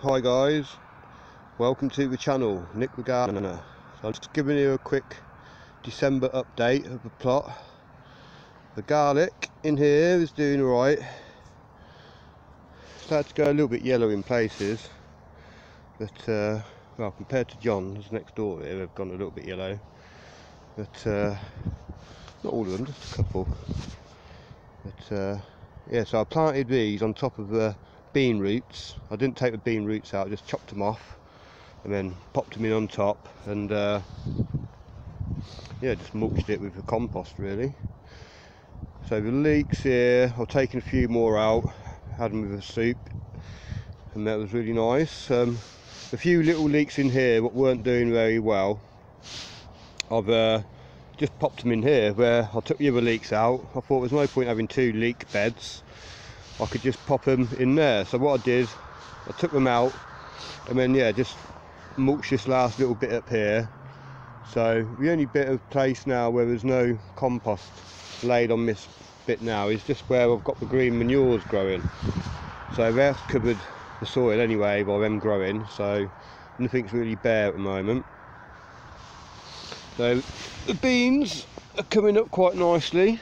Hi guys, welcome to the channel, Nick the Gardener. So I'm just giving you a quick December update of the plot. The garlic in here is doing alright. Started to go a little bit yellow in places, but well, compared to John's next door here, they've gone a little bit yellow, but not all of them, just a couple. But yeah, so I planted these on top of the bean roots. I didn't take the bean roots out, just chopped them off and then popped them in on top, and yeah, just mulched it with the compost really. So the leeks here, I've taken a few more out, had them with the soup, and that was really nice. A few little leeks in here that weren't doing very well, I've just popped them in here where I took the other leeks out. I thought there's no point having two leek beds, I could just pop them in there. So what I did, I took them out and then yeah, just mulched this last little bit up here. So the only bit of place now where there's no compost laid on this bit now is just where I've got the green manures growing. So that's covered the soil anyway by them growing, so nothing's really bare at the moment. So the beans are coming up quite nicely.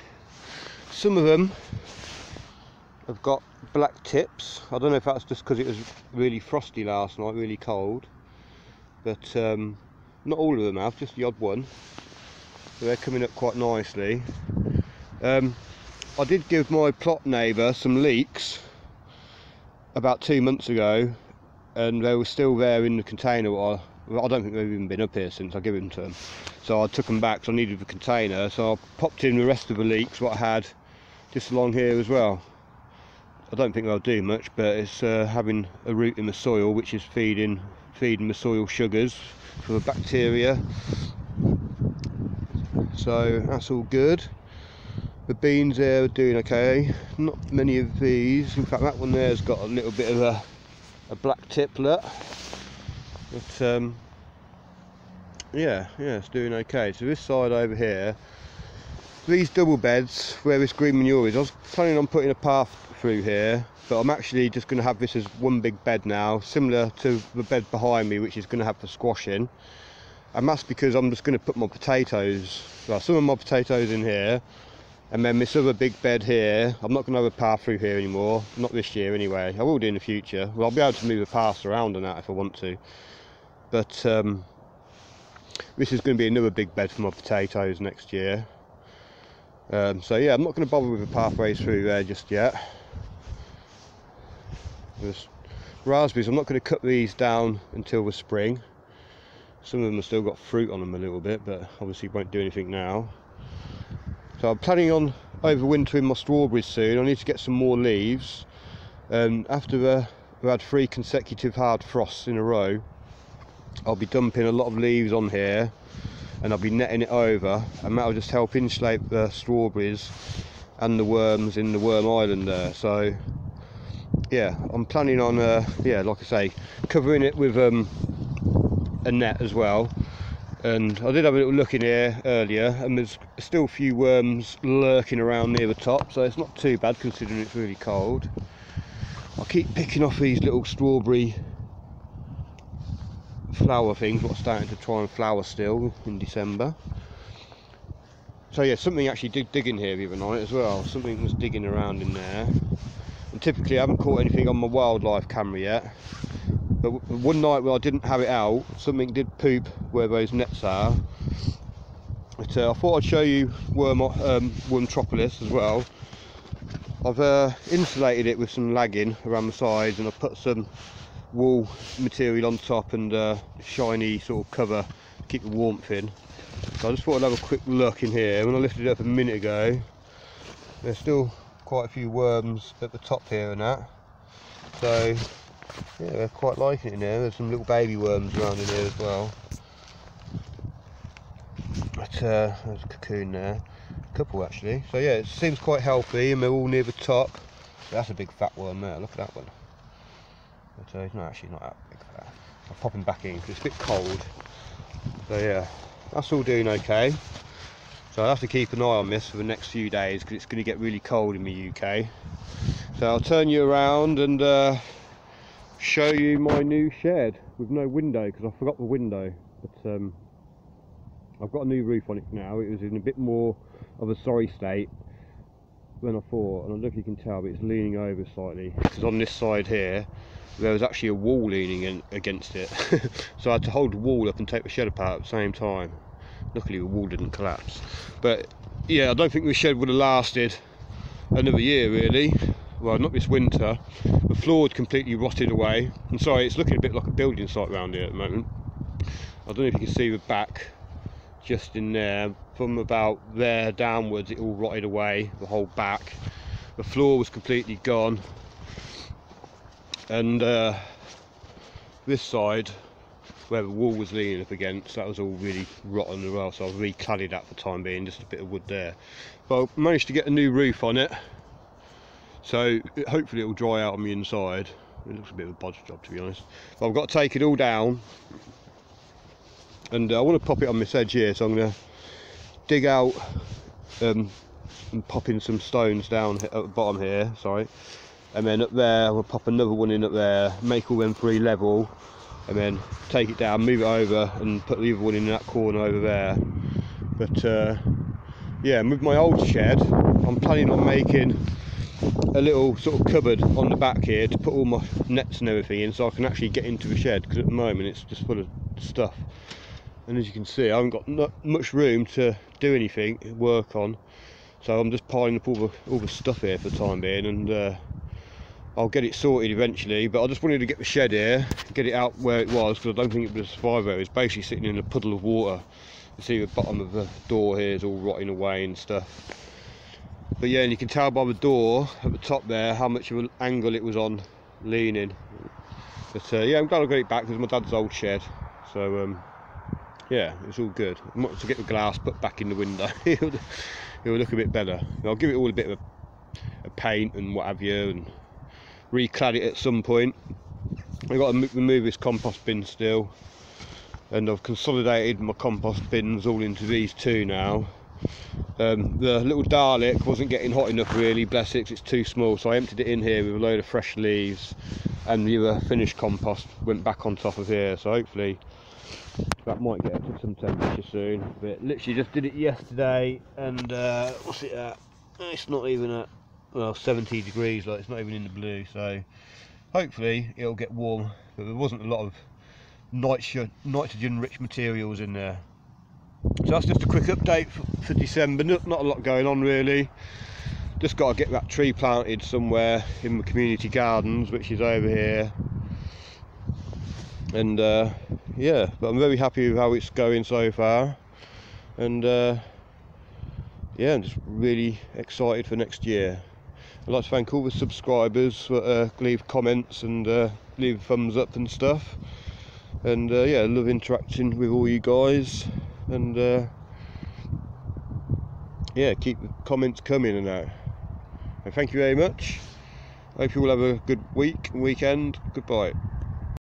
Some of them have got black tips. I don't know if that's just because it was really frosty last night, really cold, but not all of them have, just the odd one. So they're coming up quite nicely. I did give my plot neighbour some leeks about 2 months ago, and they were still there in the container. I don't think they've even been up here since I gave them to them. So I took them back, so I needed the container, so I popped in the rest of the leeks what I had just along here as well. I don't think they'll do much, but it's having a root in the soil, which is feeding the soil sugars for the bacteria. So that's all good. The beans there are doing okay. Not many of these. In fact, that one there's got a little bit of a black tiplet. But yeah, it's doing okay. So this side over here, these double beds where this green manure is, I was planning on putting a path through here, but I'm actually just going to have this as one big bed now, similar to the bed behind me, which is going to have the squash in. And that's because I'm just going to put my potatoes, well, some of my potatoes in here, and then this other big bed here. I'm not going to have a path through here anymore, not this year anyway. I will do in the future. Well, I'll be able to move the paths around and that if I want to, but this is going to be another big bed for my potatoes next year. So yeah, I'm not going to bother with the pathways through there just yet. There's raspberries, I'm not going to cut these down until the spring. Some of them have still got fruit on them a little bit, but obviously won't do anything now. So I'm planning on overwintering my strawberries soon. I need to get some more leaves. After we've had 3 consecutive hard frosts in a row, I'll be dumping a lot of leaves on here, and I'll be netting it over, and that'll just help insulate the strawberries and the worms in the worm island there. So yeah, I'm planning on yeah, like I say, covering it with a net as well. And I did have a little look in here earlier, and there's still a few worms lurking around near the top, so it's not too bad considering it's really cold. I'll keep picking off these little strawberry flower things, what's starting to try and flower still in December. So yeah, something actually did dig in here the other night as well. Something was digging around in there, and typically I haven't caught anything on my wildlife camera yet, but one night when I didn't have it out, something did poop where those nets are. But I thought I'd show you Wormtropolis as well. I've insulated it with some lagging around the sides, and I've put some wool material on top and shiny sort of cover to keep the warmth in. So I just thought I'd have a quick look in here. When I lifted it up a minute ago, there's still quite a few worms at the top here and that. So yeah, they're quite liking it in there. There's some little baby worms around in here as well. But there's a cocoon there, a couple actually. So yeah, it seems quite healthy, and they're all near the top. That's a big fat worm there, look at that one. But it's not actually not that big. I'll pop him back in because it's a bit cold. So yeah, that's all doing okay. So I'll have to keep an eye on this for the next few days because it's going to get really cold in the UK. So I'll turn you around and show you my new shed with no window, because I forgot the window. But I've got a new roof on it now. It was in a bit more of a sorry state than I thought, and I don't know if you can tell, but it's leaning over slightly, because on this side here there was actually a wall leaning against it. So I had to hold the wall up and take the shed apart at the same time. Luckily the wall didn't collapse. But yeah, I don't think the shed would have lasted another year really. Well, not this winter. The floor had completely rotted away. I'm sorry, it's looking a bit like a building site around here at the moment. I don't know if you can see the back just in there. From about there downwards it all rotted away, the whole back. The floor was completely gone. And this side, where the wall was leaning up against, that was all really rotten as well, so I've recladded that for the time being, just a bit of wood there. But I managed to get a new roof on it, so hopefully it will dry out on the inside. It looks a bit of a bodge job, to be honest. But I've got to take it all down, and I want to pop it on this edge here, so I'm going to dig out and pop in some stones down at the bottom here, sorry. And then up there, we'll pop another one in up there, make all them three level, and then take it down, move it over, and put the other one in that corner over there. But yeah, with my old shed, I'm planning on making a little sort of cupboard on the back here to put all my nets and everything in, so I can actually get into the shed, because at the moment it's just full of stuff. And as you can see, I haven't got much room to do anything, work on, so I'm just piling up all the stuff here for the time being, and I'll get it sorted eventually. But I just wanted to get the shed here, get it out where it was, because I don't think it would survive there. It's basically sitting in a puddle of water. You see the bottom of the door here is all rotting away and stuff. But yeah, and you can tell by the door at the top there how much of an angle it was on leaning. But yeah, I'm glad I got it back, because it's my dad's old shed. So yeah, it's all good. I want to get the glass put back in the window. It will look a bit better. And I'll give it all a bit of a paint and what have you, and reclad it at some point. I've got to remove this compost bin still, and I've consolidated my compost bins all into these two now. The little Dalek wasn't getting hot enough really, bless it, 'cause it's too small, so I emptied it in here with a load of fresh leaves, and the finished compost went back on top of here, so hopefully that might get up to some temperature soon. But literally just did it yesterday, and what's it at? It's not even at, well, 70 degrees, like it's not even in the blue, so hopefully it'll get warm. But there wasn't a lot of nitrogen rich materials in there. So that's just a quick update for December. Not a lot going on really, just got to get that tree planted somewhere in the community gardens, which is over here. And yeah, but I'm very happy with how it's going so far, and yeah, I'm just really excited for next year. I'd like to thank all the subscribers for leave comments and leave thumbs up and stuff, and yeah, I love interacting with all you guys, and yeah, keep the comments coming and that. And thank you very much. Hope you all have a good week and weekend. Goodbye.